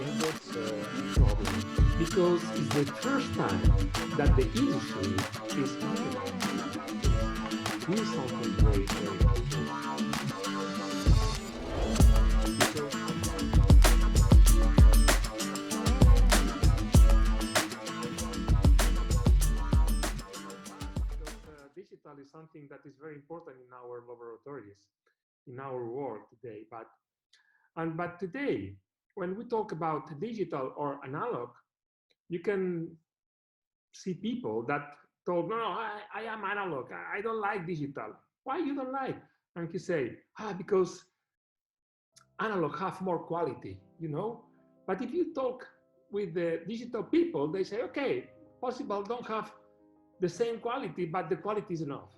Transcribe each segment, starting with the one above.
inputs problem because it's the first time that the industry is doing something very, very digital is something that is very important in our laboratories, in our world today. But today, when we talk about digital or analog, you can see people that told, no, I am analog. I don't like digital. Why you don't like? And he say, because analog have more quality, you know? But if you talk with the digital people, they say, okay, possible don't have the same quality, but the quality is enough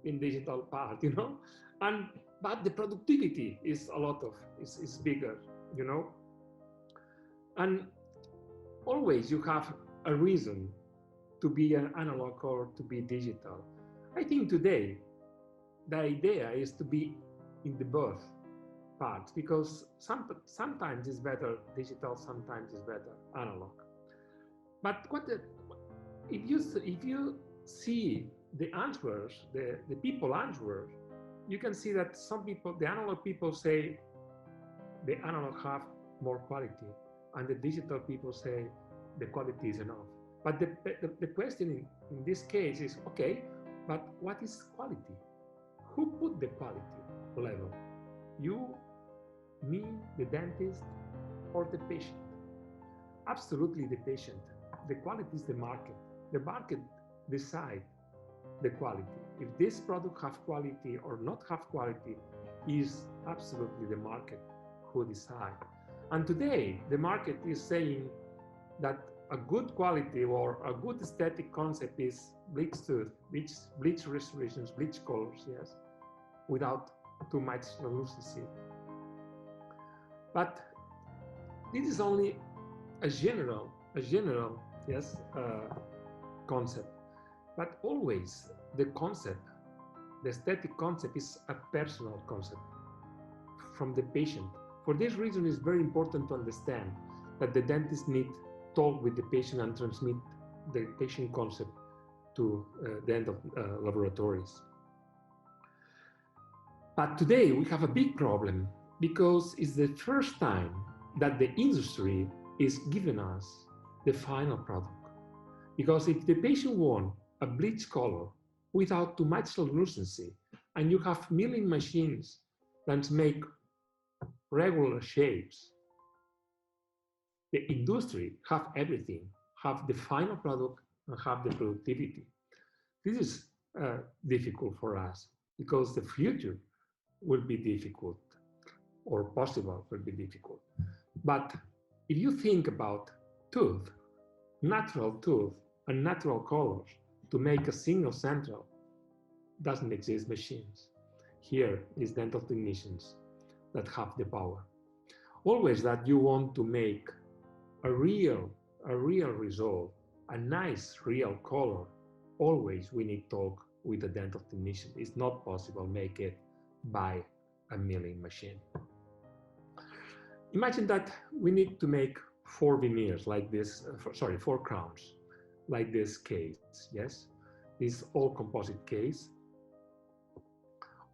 in digital part, you know? But the productivity is a lot of, is bigger, you know? And always you have a reason to be an analog or to be digital. I think today, the idea is to be in the both parts because sometimes it's better digital, sometimes it's better analog. But if you see the answers, the people answers, you can see that some people, the analog people say the analog have more quality, and the digital people say the quality is enough. But the question in this case is, okay, but what is quality? Who put the quality level? You, me, the dentist, or the patient? Absolutely the patient. The quality is the market. The market decide the quality. If this product have quality or not have quality is absolutely the market who decide. And today the market is saying that a good quality or a good aesthetic concept is bleach tooth, bleach restorations, bleach colors, yes, without too much translucency. But this is only a general, yes, concept. But always the concept, the aesthetic concept is a personal concept from the patient. For this reason, it's very important to understand that the dentist need talk with the patient and transmit the patient concept to the end of laboratories. But today we have a big problem because it's the first time that the industry is giving us the final product. Because if the patient wants a bleach color without too much translucency, and you have milling machines that make regular shapes, the industry have everything, have the final product and have the productivity. This is difficult for us because the future will be difficult or possible will be difficult. But if you think about tooth, natural tooth and natural colors to make a single central, doesn't exist machines. Here is dental technicians that have the power. Always that you want to make a real result, a nice real color, always we need to talk with the dental technician. It's not possible make it by a milling machine. Imagine that we need to make 4 veneers like this, 4 crowns, like this case, yes? This all composite case.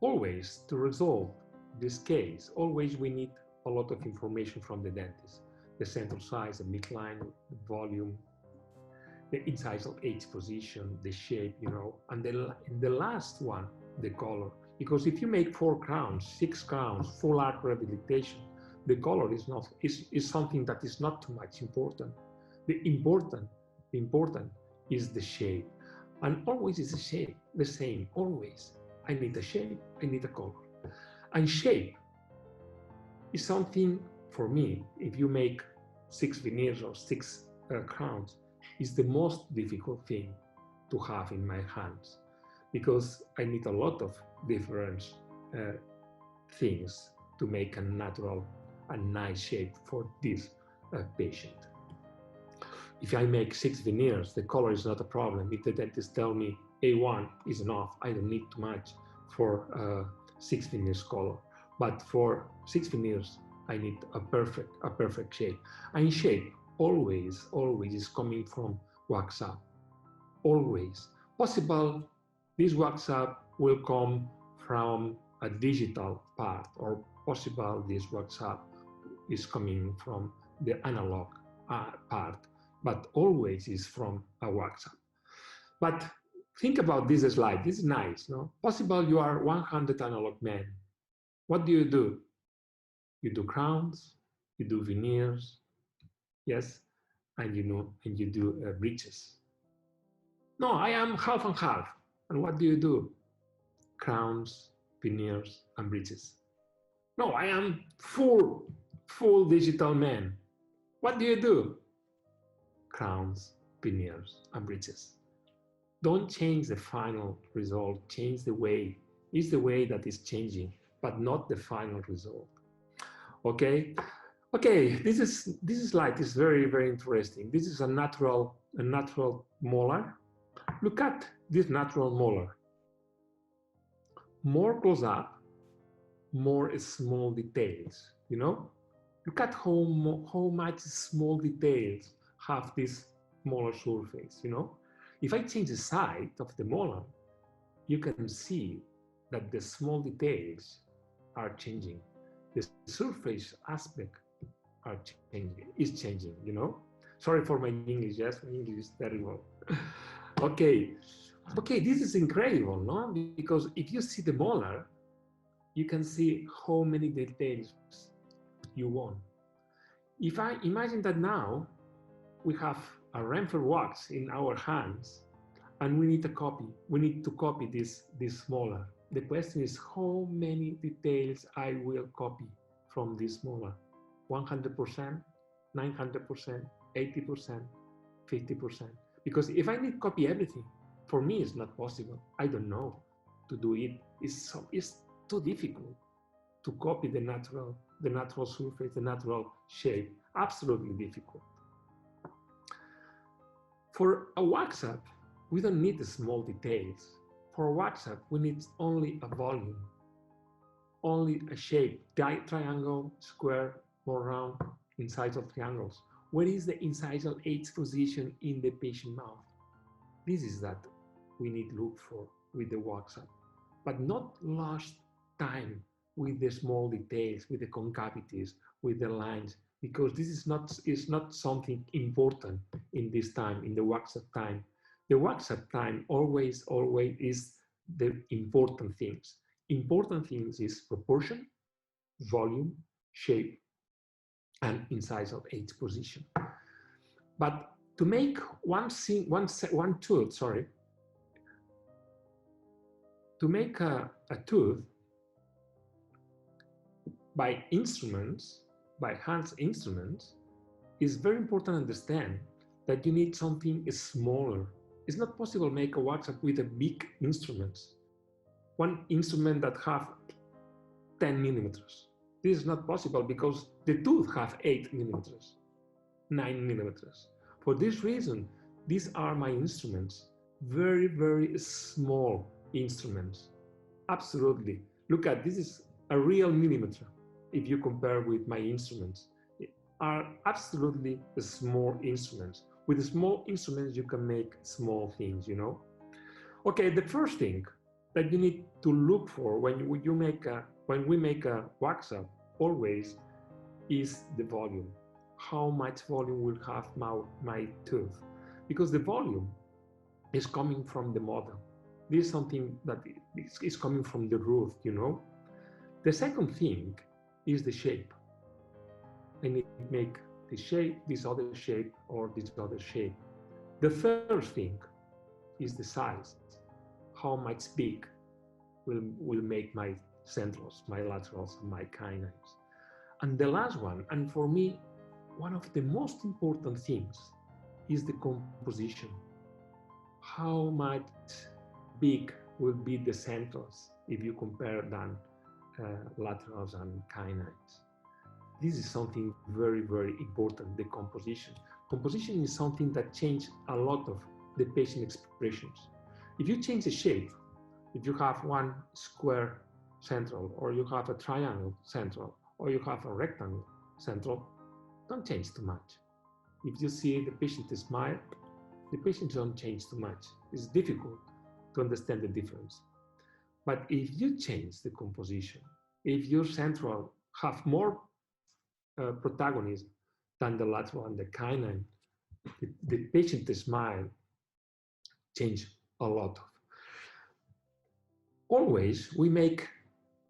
Always to resolve this case, always we need a lot of information from the dentist. The central size, the midline, the volume, the incisal edge position, the shape, you know, and the last one, the color. Because if you make 4 crowns, 6 crowns, full arch rehabilitation, the color is something that is not too much important. The important is the shape. And always is the shape, the same, always. I need a shape, I need a color. And shape is something, for me, if you make 6 veneers or 6 crowns, is the most difficult thing to have in my hands. Because I need a lot of different things to make a natural and nice shape for this patient. If I make 6 veneers, the color is not a problem. If the dentist tells me A1 is enough, I don't need too much for 6 veneers color. But for 6 veneers, I need a perfect shape. And shape always is coming from WhatsApp. Always. Possible this WhatsApp will come from a digital part, or possible this WhatsApp is coming from the analog part, but always is from a WhatsApp. But think about this slide. This is nice, no? Possible you are 100 analog men. What do? You do crowns, you do veneers, yes, and you do bridges. No, I am half and half. And what do? Crowns, veneers, and bridges. No, I am full digital man. What do? Crowns, veneers, and bridges. Don't change the final result, change the way. It's the way that is changing, but not the final result. Okay, this slide is very interesting. This is a natural molar. Look at this natural molar. More close up, more small details, you know? Look at how much small details have this molar surface, you know? If I change the side of the molar, you can see that the small details are changing. The surface aspect is changing, you know? Sorry for my English, yes, my English is terrible. Okay, this is incredible, no? Because if you see the molar, you can see how many details you want. If I imagine that now we have a Renfer wax in our hands and we need to copy this molar. The question is how many details I will copy from this molar. 100%, 900%, 80%, 50%. Because if I need to copy everything, for me it's not possible. I don't know to do it. It's too difficult to copy the natural surface, the natural shape. Absolutely difficult. For a WhatsApp, we don't need the small details. For WhatsApp, we need only a volume, only a shape, triangle, square, more round, incisal triangles. Where is the incisal H position in the patient mouth? This is that we need to look for with the WhatsApp, but not last time with the small details, with the concavities, with the lines, because this is not something important in this time, in the WhatsApp time. The WhatsApp time always is the important things. Important things is proportion, volume, shape, and incisal H position. But to make to make a tooth by instruments, by hand instruments, is very important to understand that you need something smaller. It's not possible to make a WhatsApp with a big instruments. One instrument that have 10 millimeters. This is not possible because the tooth have 8 millimeters, 9 millimeters. For this reason, these are my instruments, very small instruments. Absolutely. Look at this is a real millimeter. If you compare with my instruments, are absolutely small instruments. With small instruments, you can make small things, you know? Okay, the first thing that you need to look for when we make a WhatsApp always is the volume. How much volume will have my tooth? Because the volume is coming from the model. This is something that is coming from the root, you know? The second thing is the shape. I need to make this shape, this other shape, or this other shape. The third thing is the size. How much big will make my centrals, my laterals, and my canines. And the last one, and for me, one of the most important things is the composition. How much big will be the centrals if you compare them laterals and canines. This is something very important, the composition. Composition is something that changes a lot of the patient expressions. If you change the shape, if you have one square central, or you have a triangle central, or you have a rectangle central, don't change too much. If you see the patient smile, the patient don't change too much. It's difficult to understand the difference. But if you change the composition, if your central have more protagonism than the lateral and the canine, the patient smile change a lot. Always we make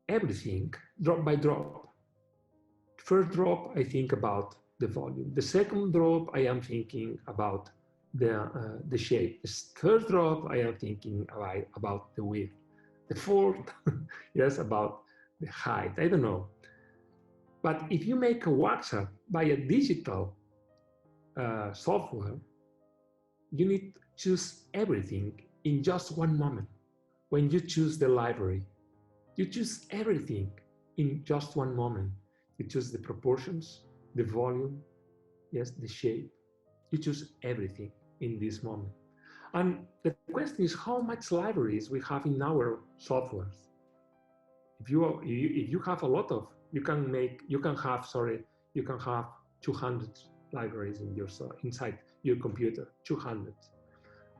everything drop by drop. First drop, I think about the volume. The second drop, I am thinking about the shape. The third drop, I am thinking about the width. The fourth, yes, about the height. I don't know. But if you make a WhatsApp by a digital software, you need to choose everything in just one moment. When you choose the library, you choose everything in just one moment. You choose the proportions, the volume, yes, the shape. You choose everything in this moment. And the question is how much libraries we have in our softwares. If you have a lot of, you can have 200 libraries in your inside your computer, 200.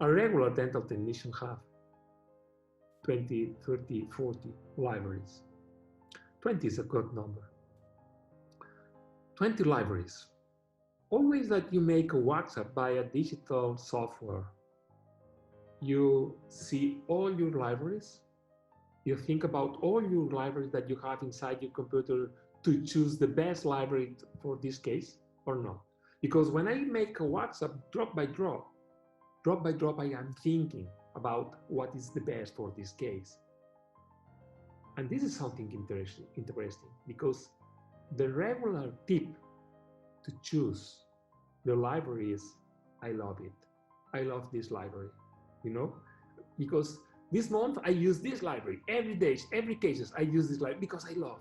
A regular dental technician have 20, 30, 40 libraries. 20 is a good number. 20 libraries. Always that you make a WhatsApp by a digital software, you see all your libraries, you think about all your libraries that you have inside your computer to choose the best library for this case or not. Because when I make a WhatsApp drop by drop, I am thinking about what is the best for this case. And this is something interesting because the regular tip to choose the library is, I love it. I love this library, because this month I use this library every day, every cases I use this library because I love.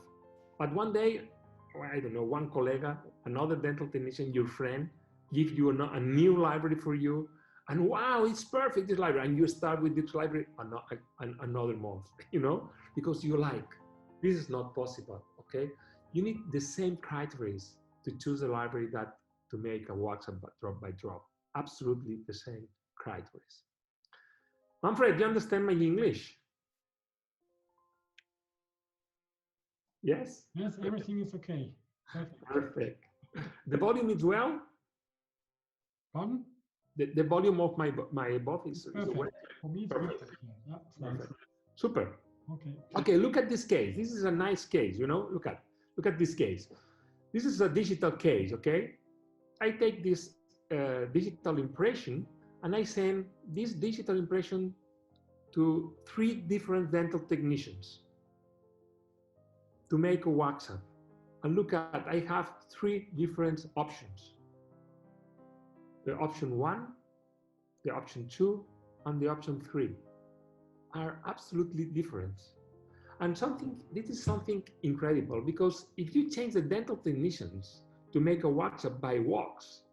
But one day, I don't know, one colleague, another dental technician, your friend, give you a new library for you, and wow, it's perfect, this library, and you start with this library another month, because you like. This is not possible, okay? You need the same criteria to choose a library that to make a WhatsApp drop by drop. Absolutely the same criteria. Manfred, you understand my English? Yes? Yes, everything is okay. Perfect. Perfect. The volume is well? Pardon? The volume of my both is perfect. well? For me, it's Perfect. perfect. Yeah, it's nice. Super. Okay. Okay, look at this case. This is a nice case, Look at this case. This is a digital case, okay? I take this digital impression and I send this digital impression to 3 different dental technicians to make a WhatsApp. And look at, I have 3 different options. The option 1, the option 2, and the option 3 are absolutely different. And this is something incredible, because if you change the dental technicians to make a WhatsApp by walks,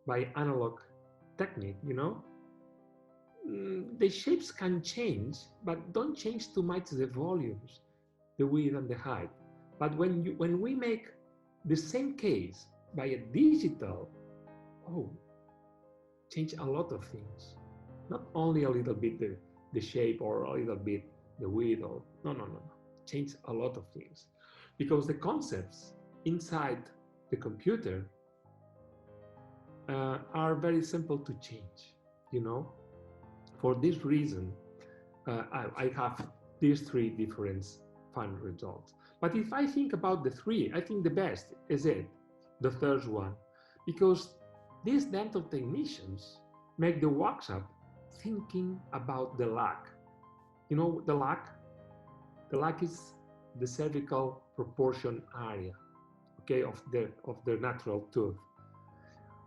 by analog technique, the shapes can change, but don't change too much the volumes, the width and the height. But when we make the same case by a digital, change a lot of things. Not only a little bit the shape or a little bit the width, or no. Change a lot of things. Because the concepts inside the computer are very simple to change, For this reason, I have these 3 different final results. But if I think about the 3, I think the best is the third one, because these dental technicians make the WhatsApp thinking about the lac. The lac? The lac is the cervical proportion area, okay, of the natural tooth.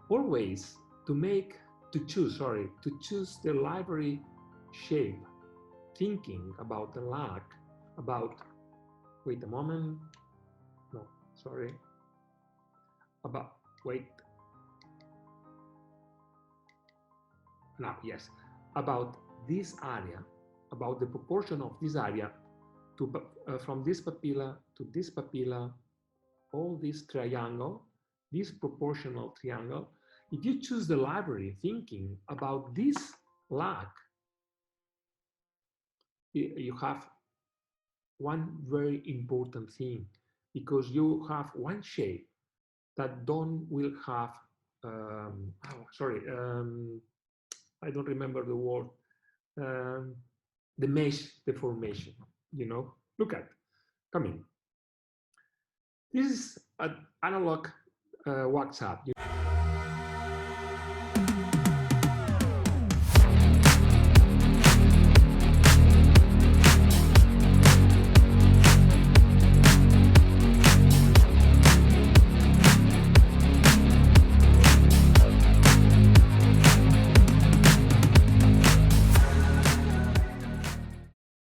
Always to choose the library shape, thinking about the lac, wait a moment, no, sorry, yes, about this area, about the proportion of this area from this papilla to this papilla all this triangle, this proportional triangle, if you choose the library thinking about this lag, you have one very important thing, because you have one shape that will have, I don't remember the word, the mesh deformation, Look at, come in. This is an analog WhatsApp.